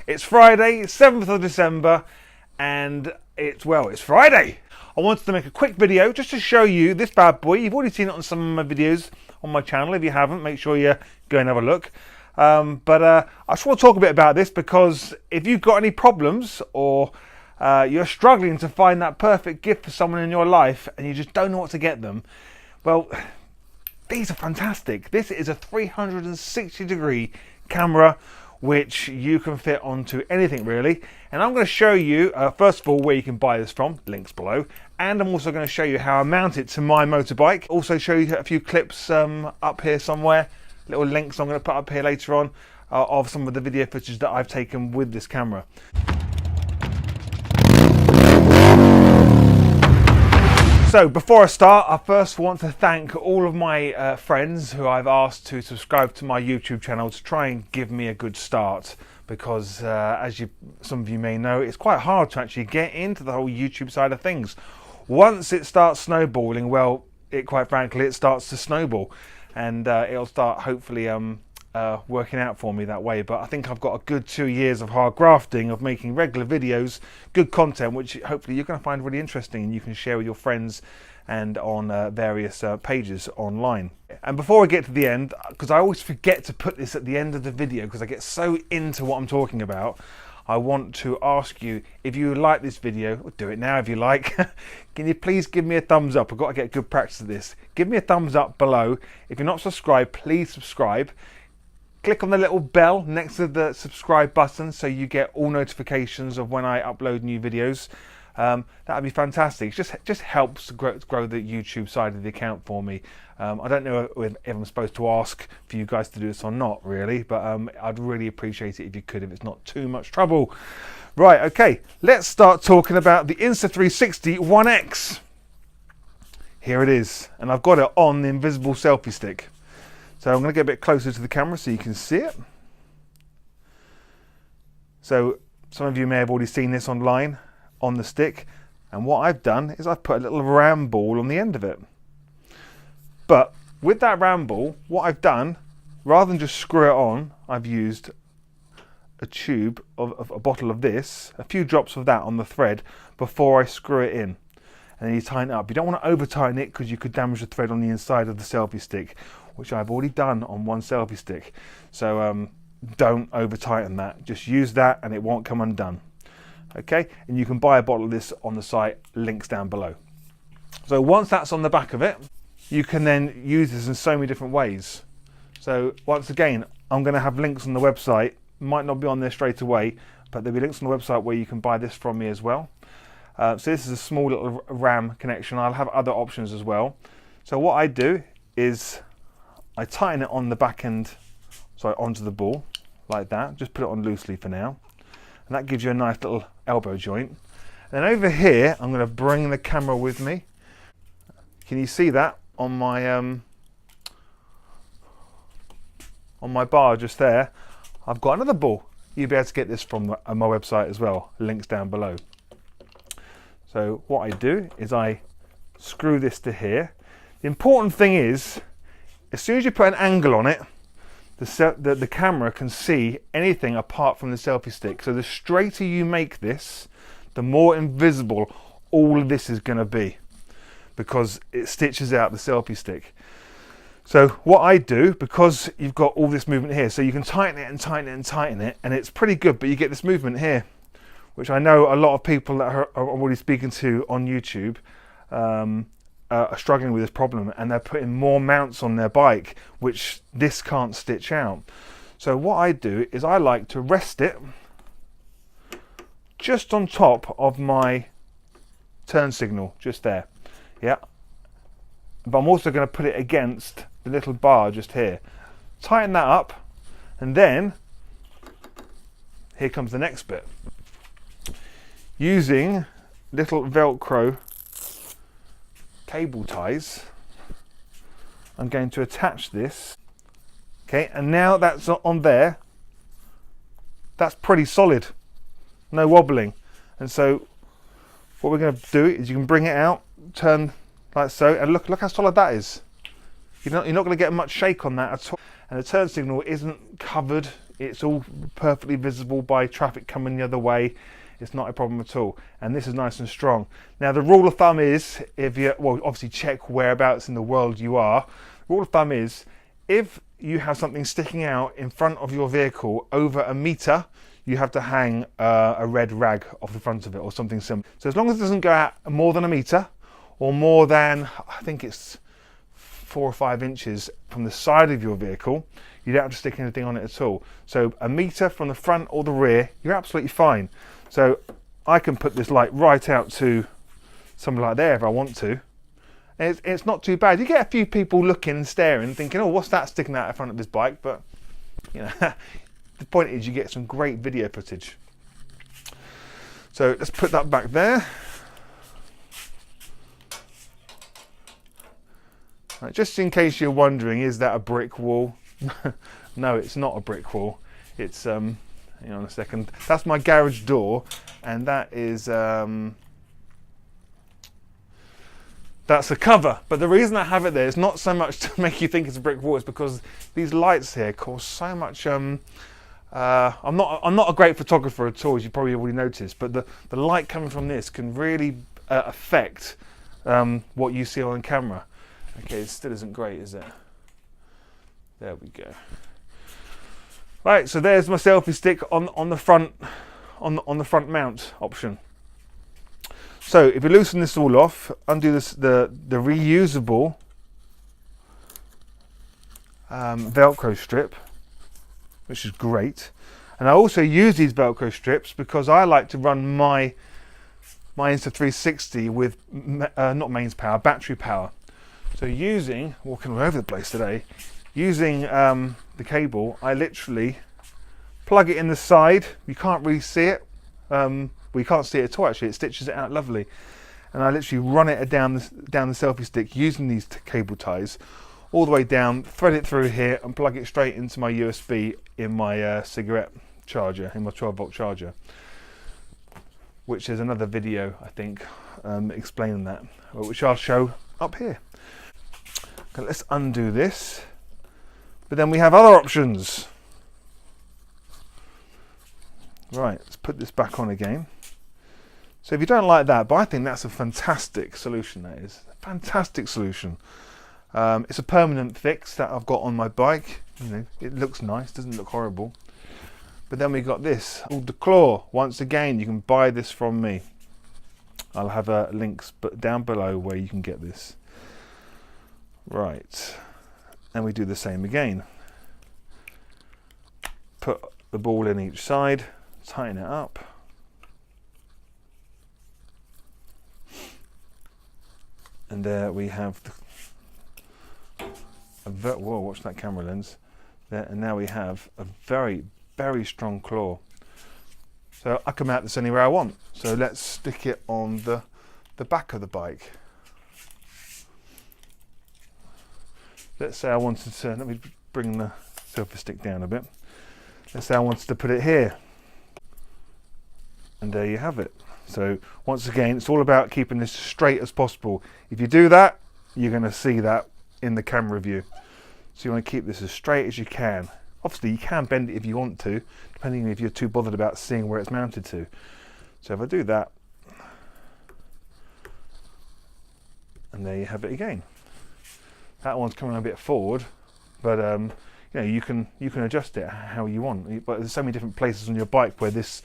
It's Friday, 7th of December, and it's Friday. I wanted to make a quick video just to show you this bad boy. You've already seen it on some of my videos on my channel. If you haven't, make sure you go and have a look. But I just want to talk a bit about this because if you've got any problems or you're struggling to find that perfect gift for someone in your life and you just don't know what to get them, well, these are fantastic. This is a 360-degree camera which you can fit onto anything really, and I'm going to show you first of all where you can buy this from, links below, and I'm also going to show you how I mount it to my motorbike. Also show you a few clips up here somewhere, little links I'm going to put up here later on of some of the video footage that I've taken with this camera. So before I start, I first want to thank all of my friends who I've asked to subscribe to my YouTube channel to try and give me a good start, because as some of you may know, it's quite hard to actually get into the whole YouTube side of things. Once it starts snowballing, well, quite frankly, it starts to snowball, and it'll start hopefully working out for me that way. But I think I've got a good 2 years of hard grafting of making regular videos, good content, which hopefully you're going to find really interesting and you can share with your friends and on various pages online. And before I get to the end, because I always forget to put this at the end of the video because I get so into what I'm talking about, I want to ask you, if you like this video, or do it now if you like, can you please give me a thumbs up? I've got to get good practice at this. Give me a thumbs up below. If you're not subscribed, please subscribe. Click on the little bell next to the subscribe button so you get all notifications of when I upload new videos. That would be fantastic. It just helps grow the YouTube side of the account for me. I don't know if I'm supposed to ask for you guys to do this or not really, but I'd really appreciate it if you could, if it's not too much trouble. Right, okay, let's start talking about the Insta360 ONE X. Here it is, and I've got it on the invisible selfie stick. So I'm going to get a bit closer to the camera so you can see it. So some of you may have already seen this online on the stick, and what I've done is I've put a little round ball on the end of it. But with that round ball, what I've done, rather than just screw it on, I've used a tube of a bottle of this, a few drops of that on the thread before I screw it in. And then you tighten it up. You don't want to over tighten it because you could damage the thread on the inside of the selfie stick, which I've already done on one selfie stick. So don't over tighten that. Just use that and it won't come undone. Okay, and you can buy a bottle of this on the site, links down below. So once that's on the back of it, you can then use this in so many different ways. So once again, I'm going to have links on the website. Might not be on there straight away, but there'll be links on the website where you can buy this from me as well. So this is a small little RAM connection. I'll have other options as well. So what I do is I tighten it on the back end, sorry, onto the ball like that. Just put it on loosely for now, and that gives you a nice little elbow joint. And then over here, I'm going to bring the camera with me. Can you see that on my bar just there? I've got another ball. You'll be able to get this from my website as well. Links down below. So what I do is I screw this to here. The important thing is, as soon as you put an angle on it, the camera can see anything apart from the selfie stick. So the straighter you make this, the more invisible all of this is going to be, because it stitches out the selfie stick. So what I do, because you've got all this movement here, so you can tighten it and tighten it and tighten it, and it's pretty good, but you get this movement here, which I know a lot of people that are already speaking to on YouTube are struggling with this problem, and they're putting more mounts on their bike which this can't stitch out. So what I do is I like to rest it just on top of my turn signal, just there, yeah, but I'm also going to put it against the little bar just here, tighten that up, and then here comes the next bit. Using little Velcro cable ties, I'm going to attach this. Okay, and now that's on there, that's pretty solid, no wobbling. And so what we're going to do is you can bring it out, turn like so, and look how solid that is. You're not going to get much shake on that at all. And the turn signal isn't covered It's all perfectly visible by traffic coming the other way. It's not a problem at all. And this is nice and strong. Now the rule of thumb is, if you, well, obviously check whereabouts in the world you are. Rule of thumb is, if you have something sticking out in front of your vehicle over a meter, you have to hang a red rag off the front of it or something similar. So as long as it doesn't go out more than a meter or more than, I think it's 4 or 5 inches from the side of your vehicle, you don't have to stick anything on it at all. So a meter from the front or the rear, you're absolutely fine. So I can put this light right out to something like there if I want to. It's not too bad. You get a few people looking and staring, thinking, oh, what's that sticking out in front of his bike? But, you know, the point is you get some great video footage. So let's put that back there. Right, just in case you're wondering, is that a brick wall? No, it's not a brick wall. It's, hang on a second. That's my garage door, and that is, that's a cover. But the reason I have it there is not so much to make you think it's a brick wall, it's because these lights here cause so much, I'm not a great photographer at all, as you probably already noticed, but the light coming from this can really affect what you see on camera. Okay, it still isn't great, is it? There we go. Right, so there's my selfie stick on the front on the front mount option. So if you loosen this all off, undo this, the reusable Velcro strip, which is great. And I also use these Velcro strips because I like to run my Insta360 with not mains power, battery power. So walking all over the place today, using the cable, I literally plug it in the side. You can't really see it. We can't see it at all actually. It stitches it out lovely. And I literally run it down the selfie stick using these cable ties all the way down, thread it through here and plug it straight into my USB in my cigarette charger, in my 12-volt charger. Which is another video, I think, explaining that, which I'll show up here. Okay, let's undo this. But then we have other options. Right, let's put this back on again. So if you don't like that, but I think that's a fantastic solution, that is. A fantastic solution. It's a permanent fix that I've got on my bike. You know, it looks nice, doesn't look horrible. But then we got this, called the Claw. Once again, you can buy this from me. I'll have links down below where you can get this. Right, and we do the same again. Put the ball in each side, tighten it up. And there we have whoa, watch that camera lens. There, and now we have a very, very strong claw. So I can mount this anywhere I want. So let's stick it on the back of the bike. Let's say I wanted to, let me bring the selfie stick down a bit. Let's say I wanted to put it here. And there you have it. So once again, it's all about keeping this straight as possible. If you do that, you're going to see that in the camera view. So you want to keep this as straight as you can. Obviously you can bend it if you want to, depending if you're too bothered about seeing where it's mounted to. So if I do that, and there you have it again. That one's coming a bit forward, but you know, you can adjust it how you want. But there's so many different places on your bike where this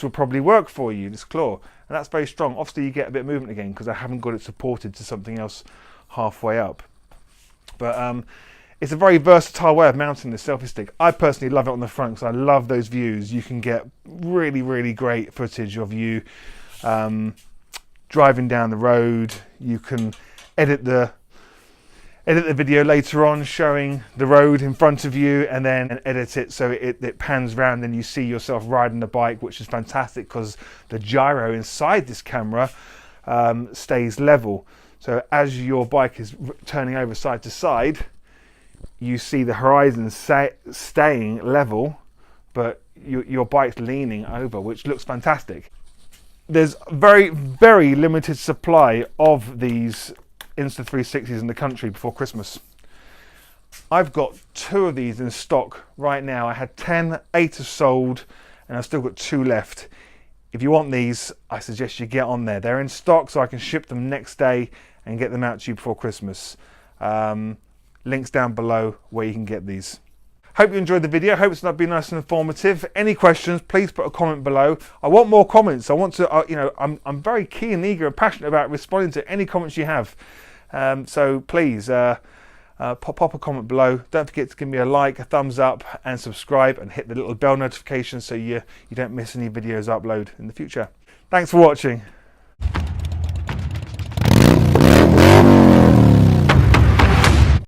will probably work for you, this claw, and that's very strong. Obviously you get a bit of movement again because I haven't got it supported to something else halfway up. But it's a very versatile way of mounting the selfie stick. I personally love it on the front because I love those views. You can get really, really great footage of you driving down the road. You can edit the video later on showing the road in front of you and then edit it so it pans round and you see yourself riding the bike, which is fantastic because the gyro inside this camera stays level. So as your bike is turning over side to side, you see the horizon staying level, but your bike's leaning over, which looks fantastic. There's very, very limited supply of these Insta360s in the country before Christmas. I've got 2 of these in stock right now. I had 10, 8 are sold, and I've still got 2 left. If you want these, I suggest you get on there. They're in stock, so I can ship them next day and get them out to you before Christmas. Links down below where you can get these. Hope you enjoyed the video. Hope it's not been nice and informative. Any questions, please put a comment below. I want more comments. I want to, you know, I'm very keen, eager, and passionate about responding to any comments you have. So please pop a comment below. Don't forget to give me a like, a thumbs up, and subscribe, and hit the little bell notification so you don't miss any videos I upload in the future. Thanks for watching.